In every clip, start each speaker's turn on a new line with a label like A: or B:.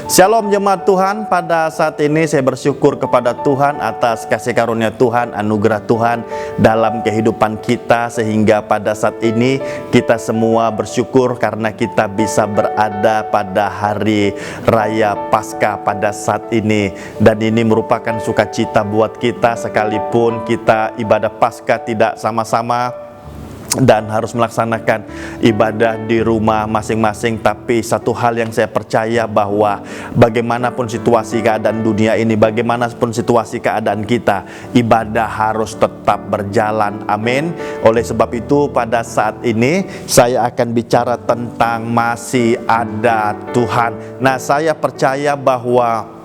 A: Shalom jemaat Tuhan, pada saat ini saya bersyukur kepada Tuhan atas kasih karunia Tuhan, anugerah Tuhan dalam kehidupan kita, sehingga pada saat ini kita semua bersyukur karena kita bisa berada pada hari Raya Paskah pada saat ini. Dan ini merupakan sukacita buat kita, sekalipun kita ibadah Paskah tidak sama-sama dan harus melaksanakan ibadah di rumah masing-masing. Tapi satu hal yang saya percaya, bahwa bagaimanapun situasi keadaan dunia ini, bagaimanapun situasi keadaan kita, ibadah harus tetap berjalan. Amin. Oleh sebab itu pada saat ini saya akan bicara tentang masih ada Tuhan. Nah, saya percaya bahwa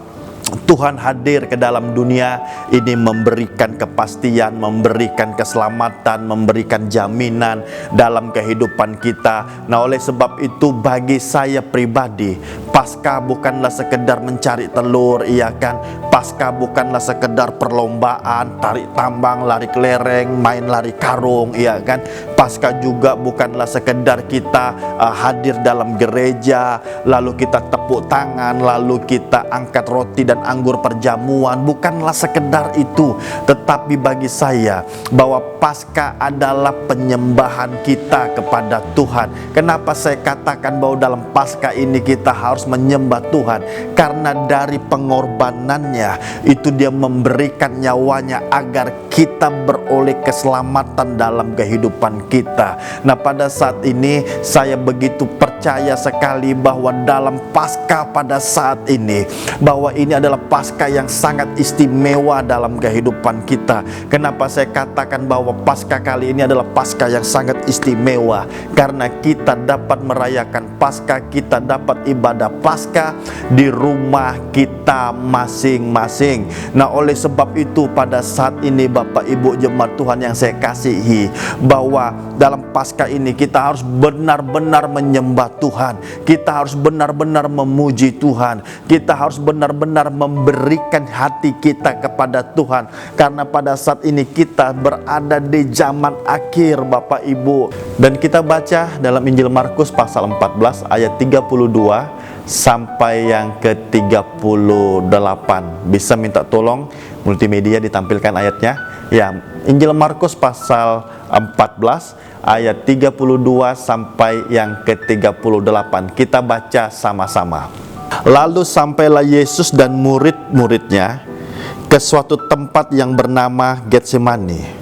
A: Tuhan hadir ke dalam dunia ini memberikan kepastian, memberikan keselamatan, memberikan jaminan dalam kehidupan kita. Nah, oleh sebab itu bagi saya pribadi, Paskah bukanlah sekedar mencari telur, iya kan? Paskah bukanlah sekedar perlombaan, tarik tambang, lari kelereng, main lari karung, iya kan? Paskah juga bukanlah sekedar kita hadir dalam gereja, lalu kita tepuk tangan, lalu kita angkat roti dan anggur perjamuan. Bukanlah sekedar itu, tetapi bagi saya bahwa Paskah adalah penyembahan kita kepada Tuhan. Kenapa saya katakan bahwa dalam Paskah ini kita harus menyembah Tuhan? Karena dari pengorbanannya itu dia memberikan nyawanya agar kita beroleh keselamatan dalam kehidupan kita. Nah, pada saat ini saya begitu percaya sekali bahwa dalam Paskah pada saat ini, bahwa ini adalah Paskah yang sangat istimewa dalam kehidupan kita. Kenapa saya katakan bahwa Paskah kali ini adalah Paskah yang sangat istimewa? Karena kita dapat merayakan Paskah, kita dapat ibadah Paskah di rumah kita masing-masing. Nah, oleh sebab itu pada saat ini Bapak Ibu jemaat Tuhan yang saya kasihi, bahwa dalam Paskah ini kita harus benar-benar menyembah Tuhan, kita harus benar-benar memuji Tuhan, kita harus benar-benar memberikan hati kita kepada Tuhan. Karena pada saat ini kita berada di zaman akhir Bapak Ibu. Dan kita baca dalam Injil Markus pasal 14 ayat 32 sampai yang ke-38. Bisa minta tolong multimedia ditampilkan ayatnya. Ya, Injil Markus pasal 14 ayat 32 sampai yang ke-38. Kita baca sama-sama. Lalu sampailah Yesus dan murid-muridnya ke suatu tempat yang bernama Getsemani.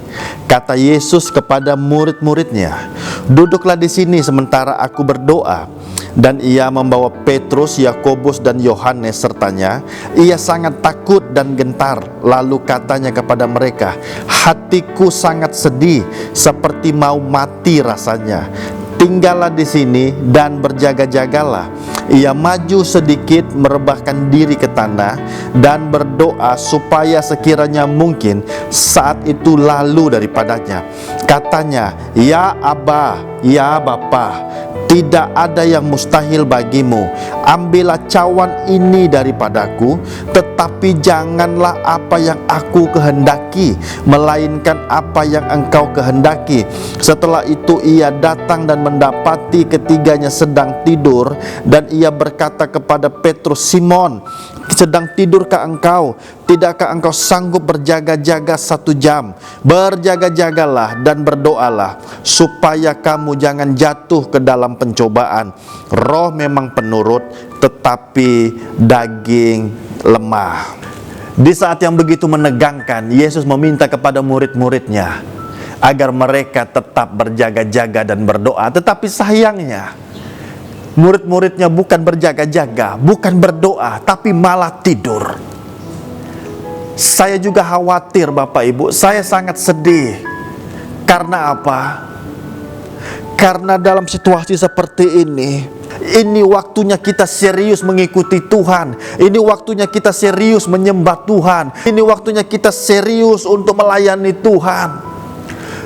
A: Kata Yesus kepada murid-muridnya, "Duduklah di sini sementara aku berdoa." Dan ia membawa Petrus, Yakobus dan Yohanes sertanya. Ia sangat takut dan gentar. Lalu katanya kepada mereka, "Hatiku sangat sedih, seperti mau mati rasanya. Tinggallah di sini dan berjaga-jagalah." Ia maju sedikit, merebahkan diri ke tanah dan berdoa supaya sekiranya mungkin saat itu lalu daripadanya. Katanya, "Ya Aba, ya Bapa, tidak ada yang mustahil bagimu. Ambillah cawan ini daripadaku, tetapi janganlah apa yang aku kehendaki, melainkan apa yang engkau kehendaki." Setelah itu ia datang dan mendapati ketiganya sedang tidur. Dan ia berkata kepada Petrus, "Simon, sedang tidurkah engkau? Tidakkah engkau sanggup berjaga-jaga 1 jam? Berjaga-jagalah dan berdoalah, supaya kamu jangan jatuh ke dalam pencobaan. Roh memang penurut, tetapi daging lemah." Di saat yang begitu menegangkan, Yesus meminta kepada murid-muridnya agar mereka tetap berjaga-jaga dan berdoa. Tetapi sayangnya, murid-muridnya bukan berjaga-jaga, bukan berdoa, tapi malah tidur. Saya juga khawatir Bapak Ibu, saya sangat sedih. Karena apa? Karena dalam situasi seperti ini waktunya kita serius mengikuti Tuhan. Ini waktunya kita serius menyembah Tuhan. Ini waktunya kita serius untuk melayani Tuhan.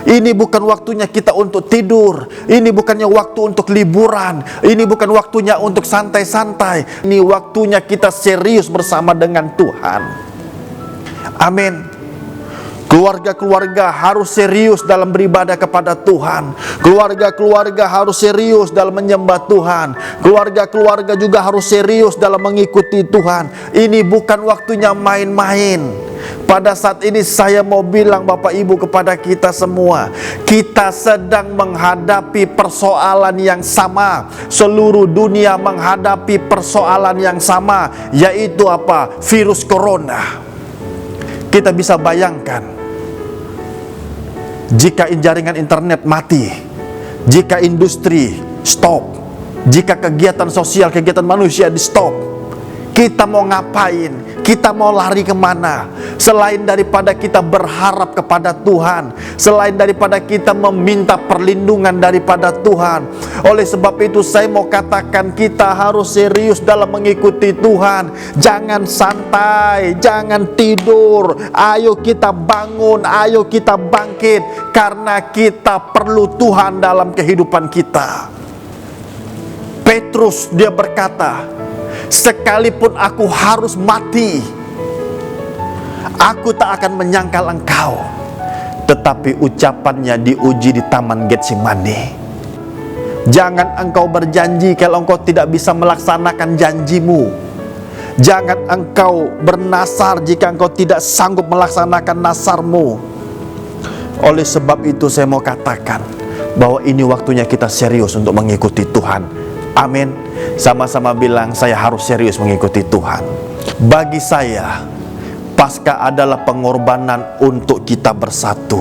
A: Ini bukan waktunya kita untuk tidur. Ini bukannya waktu untuk liburan. Ini bukan waktunya untuk santai-santai. Ini waktunya kita serius bersama dengan Tuhan. Amin. Keluarga-keluarga harus serius dalam beribadah kepada Tuhan. Keluarga-keluarga harus serius dalam menyembah Tuhan. Keluarga-keluarga juga harus serius dalam mengikuti Tuhan. Ini bukan waktunya main-main. Pada saat ini saya mau bilang Bapak Ibu kepada kita semua, kita sedang menghadapi persoalan yang sama. Seluruh dunia menghadapi persoalan yang sama, yaitu apa? Virus corona. Kita bisa bayangkan, jika jaringan internet mati, jika industri stop, jika kegiatan sosial, kegiatan manusia di stop, kita mau ngapain? Kita mau lari kemana? Selain daripada kita berharap kepada Tuhan, selain daripada kita meminta perlindungan daripada Tuhan. Oleh sebab itu saya mau katakan, kita harus serius dalam mengikuti Tuhan. Jangan santai, jangan tidur. Ayo kita bangun, ayo kita bangkit, karena kita perlu Tuhan dalam kehidupan kita. Petrus dia berkata, sekalipun aku harus mati, aku tak akan menyangkal engkau. Tetapi ucapannya diuji di taman Getsemani. Jangan engkau berjanji kalau engkau tidak bisa melaksanakan janjimu. Jangan engkau bernasar jika engkau tidak sanggup melaksanakan nasarmu. Oleh sebab itu saya mau katakan bahwa ini waktunya kita serius untuk mengikuti Tuhan. Amin. Sama-sama bilang, saya harus serius mengikuti Tuhan. Bagi saya, Paskah adalah pengorbanan untuk kita bersatu.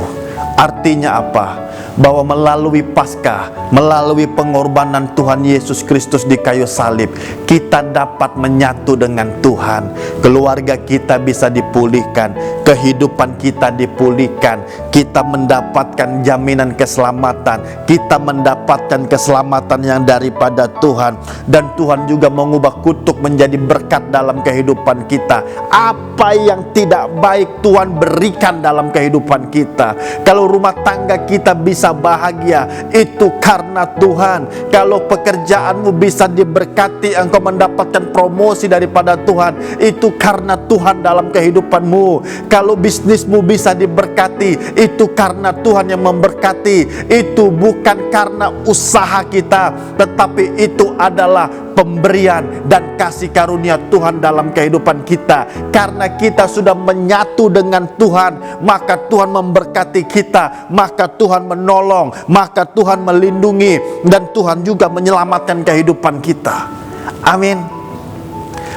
A: Artinya apa? Bahwa melalui Paskah, melalui pengorbanan Tuhan Yesus Kristus di kayu salib, kita dapat menyatu dengan Tuhan. Keluarga kita bisa dipulihkan, kehidupan kita dipulihkan, kita mendapatkan jaminan keselamatan, kita mendapatkan keselamatan yang daripada Tuhan. Dan Tuhan juga mengubah kutuk menjadi berkat dalam kehidupan kita. Apa yang tidak baik Tuhan berikan dalam kehidupan kita. Kalau rumah tangga kita bisa bahagia, itu karena Tuhan. Kalau pekerjaanmu bisa diberkati, engkau mendapatkan promosi daripada Tuhan, itu karena Tuhan dalam kehidupanmu. Kalau bisnismu bisa diberkati, itu karena Tuhan yang memberkati. Itu bukan karena usaha kita, tetapi itu adalah pemberian dan kasih karunia Tuhan dalam kehidupan kita. Karena kita sudah menyatu dengan Tuhan, maka Tuhan memberkati kita, maka Tuhan menolong, maka Tuhan melindungi, dan Tuhan juga menyelamatkan kehidupan kita. Amin.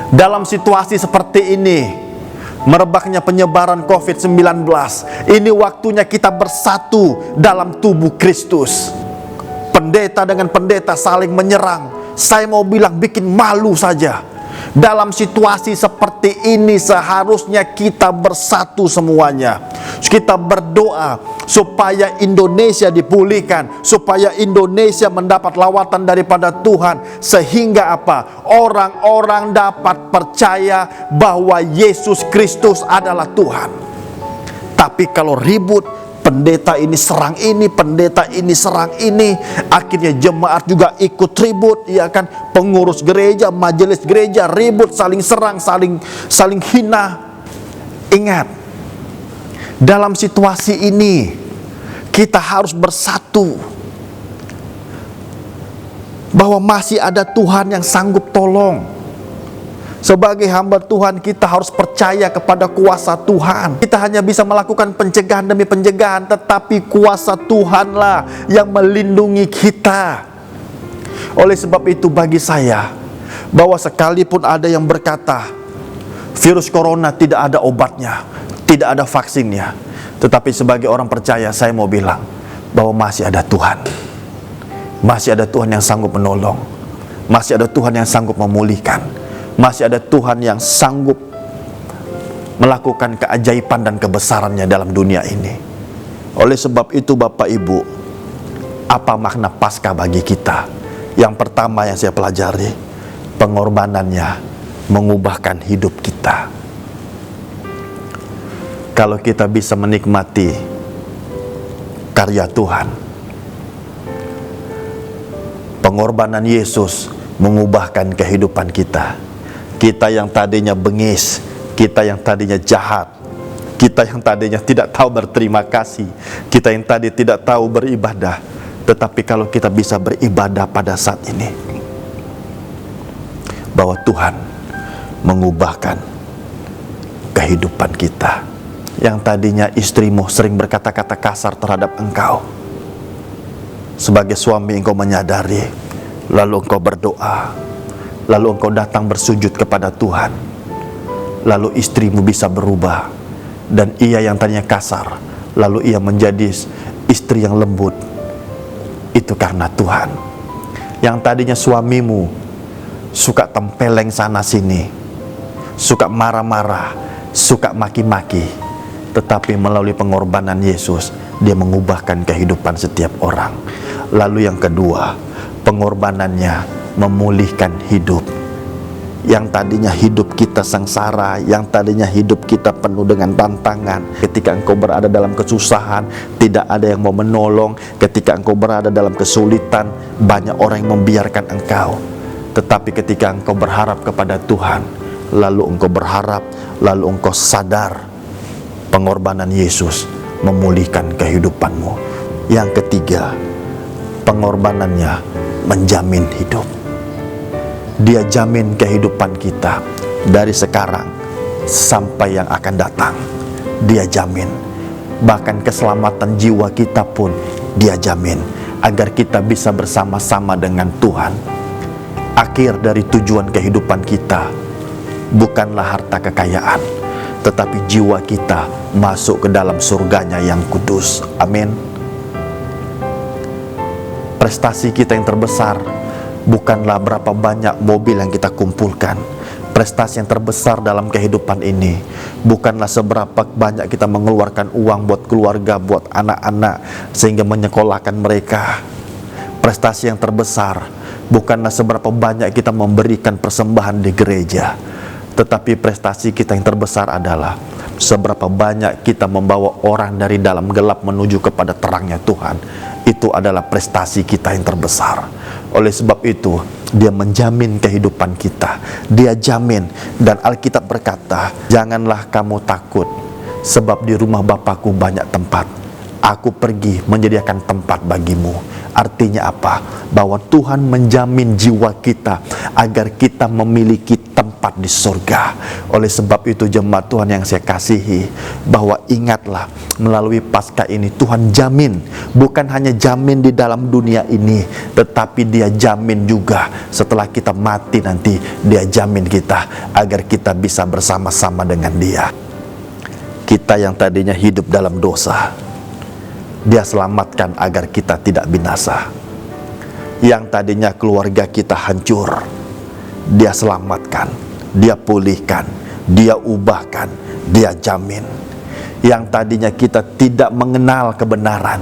A: Dalam situasi seperti ini, merebaknya penyebaran COVID-19, ini waktunya kita bersatu dalam tubuh Kristus. Pendeta dengan pendeta saling menyerang, saya mau bilang bikin malu saja. Dalam situasi seperti ini seharusnya kita bersatu semuanya. Kita berdoa supaya Indonesia dipulihkan, supaya Indonesia mendapat lawatan daripada Tuhan, sehingga apa? Orang-orang dapat percaya bahwa Yesus Kristus adalah Tuhan. Tapi kalau ribut, pendeta ini serang ini, pendeta ini serang ini, akhirnya jemaat juga ikut ribut, ya kan? Pengurus gereja, majelis gereja ribut, saling serang, saling hina. Ingat, dalam situasi ini kita harus bersatu, bahwa masih ada Tuhan yang sanggup tolong. Sebagai hamba Tuhan, kita harus percaya kepada kuasa Tuhan. Kita hanya bisa melakukan pencegahan demi pencegahan, tetapi kuasa Tuhanlah yang melindungi kita. Oleh sebab itu bagi saya, bahwa sekalipun ada yang berkata virus corona tidak ada obatnya, tidak ada vaksinnya, tetapi sebagai orang percaya, saya mau bilang bahwa masih ada Tuhan. Masih ada Tuhan yang sanggup menolong, masih ada Tuhan yang sanggup memulihkan, masih ada Tuhan yang sanggup melakukan keajaiban dan kebesarannya dalam dunia ini. Oleh sebab itu Bapak Ibu, apa makna Paskah bagi kita? Yang pertama yang saya pelajari, pengorbanannya mengubahkan hidup kita. Kalau kita bisa menikmati karya Tuhan, pengorbanan Yesus mengubahkan kehidupan kita. Kita yang tadinya bengis, kita yang tadinya jahat, Kita yang tadinya tidak tahu berterima kasih, kita yang tadi tidak tahu beribadah, tetapi kalau kita bisa beribadah pada saat ini, bahwa Tuhan mengubahkan kehidupan kita. Yang tadinya istrimu sering berkata-kata kasar terhadap engkau, sebagai suami engkau menyadari, lalu engkau berdoa, lalu engkau datang bersujud kepada Tuhan, lalu istrimu bisa berubah, dan ia yang tadinya kasar, lalu ia menjadi istri yang lembut. Itu karena Tuhan. Yang tadinya suamimu suka tempeleng sana sini, suka marah-marah, suka maki-maki, tetapi melalui pengorbanan Yesus, dia mengubahkan kehidupan setiap orang. Lalu yang kedua, pengorbanannya memulihkan hidup. Yang tadinya hidup kita sengsara, yang tadinya hidup kita penuh dengan tantangan, ketika engkau berada dalam kesusahan, tidak ada yang mau menolong. Ketika engkau berada dalam kesulitan, banyak orang yang membiarkan engkau. Tetapi ketika engkau berharap kepada Tuhan, lalu engkau berharap, lalu engkau sadar, pengorbanan Yesus memulihkan kehidupanmu. Yang ketiga, pengorbanannya menjamin hidup. Dia jamin kehidupan kita dari sekarang sampai yang akan datang. Dia jamin. Bahkan keselamatan jiwa kita pun dia jamin, agar kita bisa bersama-sama dengan Tuhan. Akhir dari tujuan kehidupan kita bukanlah harta kekayaan, tetapi jiwa kita masuk ke dalam surganya yang kudus. Amin. Prestasi kita yang terbesar bukanlah berapa banyak mobil yang kita kumpulkan. Prestasi yang terbesar dalam kehidupan ini bukanlah seberapa banyak kita mengeluarkan uang buat keluarga, buat anak-anak, sehingga menyekolahkan mereka. Prestasi yang terbesar bukanlah seberapa banyak kita memberikan persembahan di gereja, tetapi prestasi kita yang terbesar adalah seberapa banyak kita membawa orang dari dalam gelap menuju kepada terangnya Tuhan. Itu adalah prestasi kita yang terbesar. Oleh sebab itu, dia menjamin kehidupan kita. Dia jamin. Dan Alkitab berkata, janganlah kamu takut, sebab di rumah Bapakku banyak tempat. Aku pergi menyediakan tempat bagimu. Artinya apa? Bahwa Tuhan menjamin jiwa kita agar kita memiliki tempat di surga. Oleh sebab itu jemaat Tuhan yang saya kasihi, bahwa ingatlah, melalui Paskah ini Tuhan jamin, bukan hanya jamin di dalam dunia ini, tetapi dia jamin juga setelah kita mati nanti. Dia jamin kita agar kita bisa bersama-sama dengan dia. Kita yang tadinya hidup dalam dosa, dia selamatkan agar kita tidak binasa. Yang tadinya keluarga kita hancur, dia selamatkan, dia pulihkan, dia ubahkan, dia jamin. Yang tadinya kita tidak mengenal kebenaran,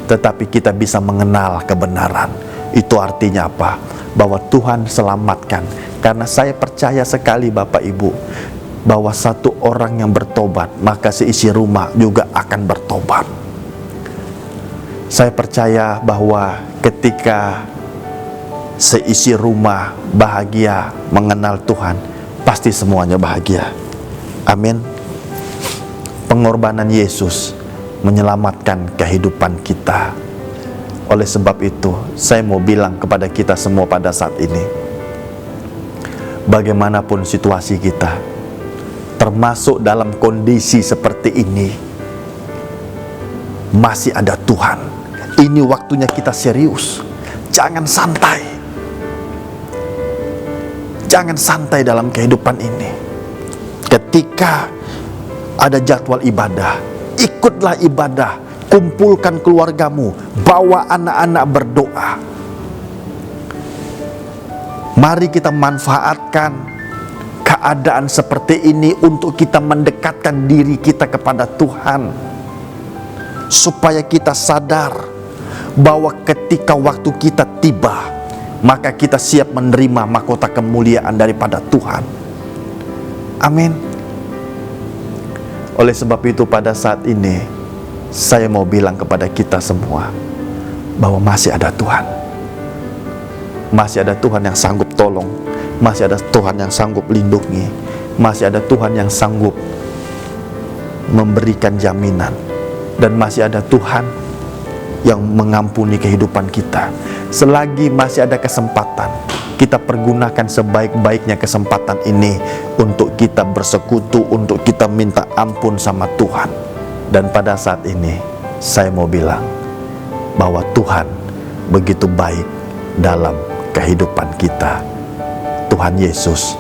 A: tetapi kita bisa mengenal kebenaran. Itu artinya apa? Bahwa Tuhan selamatkan. Karena saya percaya sekali Bapak Ibu, bahwa satu orang yang bertobat, maka seisi rumah juga akan bertobat. Saya percaya bahwa ketika seisi rumah bahagia mengenal Tuhan, pasti semuanya bahagia. Amin. Pengorbanan Yesus menyelamatkan kehidupan kita. Oleh sebab itu, saya mau bilang kepada kita semua pada saat ini, bagaimanapun situasi kita, termasuk dalam kondisi seperti ini, masih ada Tuhan. Ini waktunya kita serius. Jangan santai. Jangan santai dalam kehidupan ini. Ketika ada jadwal ibadah, ikutlah ibadah. Kumpulkan keluargamu, bawa anak-anak berdoa. Mari kita manfaatkan keadaan seperti ini untuk kita mendekatkan diri kita kepada Tuhan, supaya kita sadar bahwa ketika waktu kita tiba, maka kita siap menerima mahkota kemuliaan daripada Tuhan. Amin. Oleh sebab itu pada saat ini, saya mau bilang kepada kita semua, bahwa masih ada Tuhan. Masih ada Tuhan yang sanggup tolong. Masih ada Tuhan yang sanggup lindungi. Masih ada Tuhan yang sanggup memberikan jaminan, dan masih ada Tuhan yang mengampuni kehidupan kita. Selagi masih ada kesempatan, kita pergunakan sebaik-baiknya kesempatan ini untuk kita bersekutu, untuk kita minta ampun sama Tuhan. Dan pada saat ini saya mau bilang bahwa Tuhan begitu baik dalam kehidupan kita. Tuhan Yesus